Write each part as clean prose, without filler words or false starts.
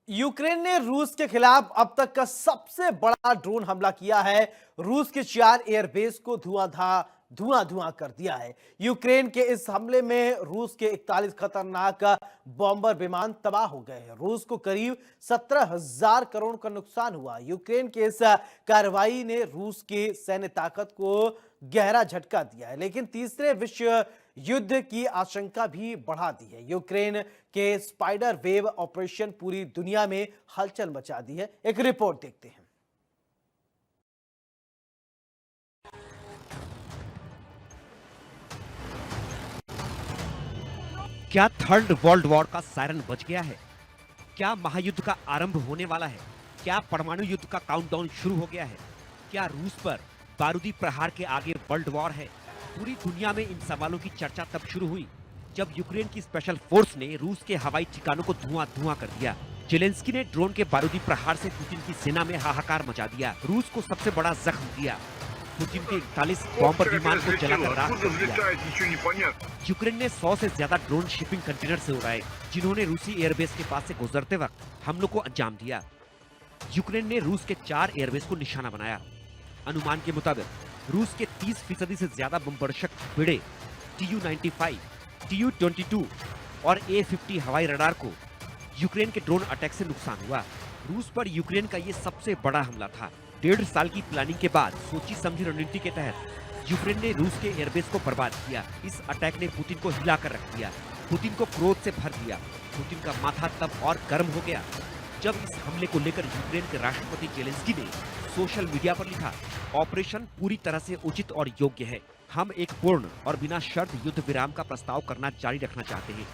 Ukraine ने रूस के खिलाफ अब तक का सबसे बड़ा ड्रोन हमला किया है। रूस के 4 एयरबेस को धुआं धुआं कर दिया है। यूक्रेन के इस हमले में रूस के 41 खतरनाक बॉम्बर विमान तबाह हो गए हैं। रूस को करीब 17,000 करोड़ का नुकसान हुआ। यूक्रेन के इस कार्रवाई ने रूस की सैन्य ताकत को गहरा झटका दिया है, लेकिन तीसरे विश्व युद्ध की आशंका भी बढ़ा दी है। यूक्रेन के स्पाइडर वेव ऑपरेशन पूरी दुनिया में हलचल मचा दी है। एक रिपोर्ट देखते हैं। क्या थर्ड वर्ल्ड वॉर का सायरन बज गया है? क्या महायुद्ध का आरंभ होने वाला है? क्या परमाणु युद्ध का काउंटडाउन शुरू हो गया है? क्या रूस पर बारूदी प्रहार के आगे वर्ल्ड वॉर है? पूरी दुनिया में इन सवालों की चर्चा तब शुरू हुई जब यूक्रेन की स्पेशल फोर्स ने रूस के हवाई ठिकानों को धुआं धुआं कर दिया। जेलेंस्की ने ड्रोन के बारूदी प्रहार से पुतिन की सेना में हाहाकार मचा दिया। रूस को सबसे बड़ा जख्म दिया। पुतिन के 41 बॉम्बर विमान को जलाकर राख कर दिया। यूक्रेन ने 100 से ज्यादा ड्रोन शिपिंग कंटेनर से उड़ाए, जिन्होंने रूसी एयरबेस के पास से गुजरते वक्त हमलों को अंजाम दिया। यूक्रेन ने रूस के 4 एयरबेस को निशाना बनाया। अनुमान के मुताबिक रूस के 30% से ज्यादा बमबर्षक बेड़े Tu-95, Tu-22 और A-50 हवाई रडार को यूक्रेन के ड्रोन अटैक से नुकसान हुआ। रूस पर यूक्रेन का ये सबसे बड़ा हमला था। 1.5 साल की प्लानिंग के बाद सोची समझी रणनीति के तहत यूक्रेन ने रूस के एयरबेस को बर्बाद किया। इस अटैक ने पुतिन को हिलाकर रख दिया। पुतिन को क्रोध से भर दिया। पुतिन का माथा तब और गर्म हो गया जब इस हमले को लेकर यूक्रेन के राष्ट्रपति जेलेंस्की ने सोशल मीडिया पर लिखा, ऑपरेशन पूरी तरह से उचित और योग्य है। हम एक पूर्ण और बिना शर्त युद्ध विराम का प्रस्ताव करना जारी रखना चाहते हैं,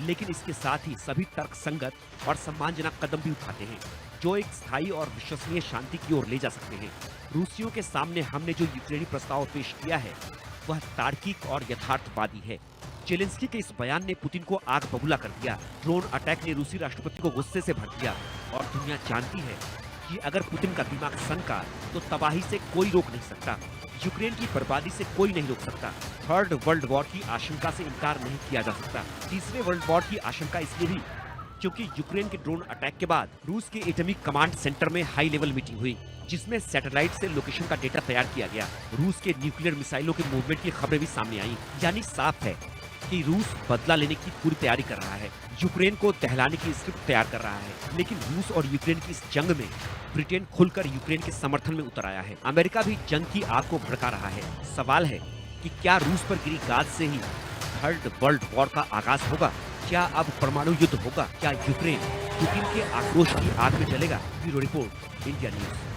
लेकिन इसके साथ ही सभी तर्कसंगत और सम्मानजनक कदम भी उठाते हैं जो एक स्थायी और विश्वसनीय शांति की ओर ले जा सकते हैं। रूसियों के सामने हमने जो यूक्रेनी प्रस्ताव पेश किया है वह तार्किक और यथार्थवादी है। जेलेंस्की के इस बयान ने पुतिन को आग बबूला कर दिया। ड्रोन अटैक ने रूसी राष्ट्रपति को गुस्से से भर दिया और दुनिया जानती है कि अगर पुतिन का दिमाग सनका तो तबाही से कोई रोक नहीं सकता। यूक्रेन की बर्बादी से कोई नहीं रोक सकता। थर्ड वर्ल्ड वॉर की आशंका से इनकार नहीं किया जा सकता। तीसरे वर्ल्ड वॉर की आशंका इसलिए भी क्योंकि यूक्रेन के ड्रोन अटैक के बाद रूस के एटॉमिक कमांड सेंटर में हाई लेवल मीटिंग हुई, जिसमें सैटेलाइट से लोकेशन का डेटा तैयार किया गया। रूस के न्यूक्लियर मिसाइलों के मूवमेंट की खबरें भी सामने आई। यानी साफ है कि रूस बदला लेने की पूरी तैयारी कर रहा है, यूक्रेन को दहलाने की स्क्रिप्ट तैयार कर रहा है। लेकिन रूस और यूक्रेन की इस जंग में ब्रिटेन खुलकर यूक्रेन के समर्थन में उतर आया है। अमेरिका भी जंग की आग को भड़का रहा है। सवाल है कि क्या रूस पर गिरी गाज से ही थर्ड वर्ल्ड वॉर का आगाज होगा? क्या अब परमाणु युद्ध होगा? क्या यूक्रेन पुतिन के आक्रोश की आग में जलेगा? Bureau report, India news.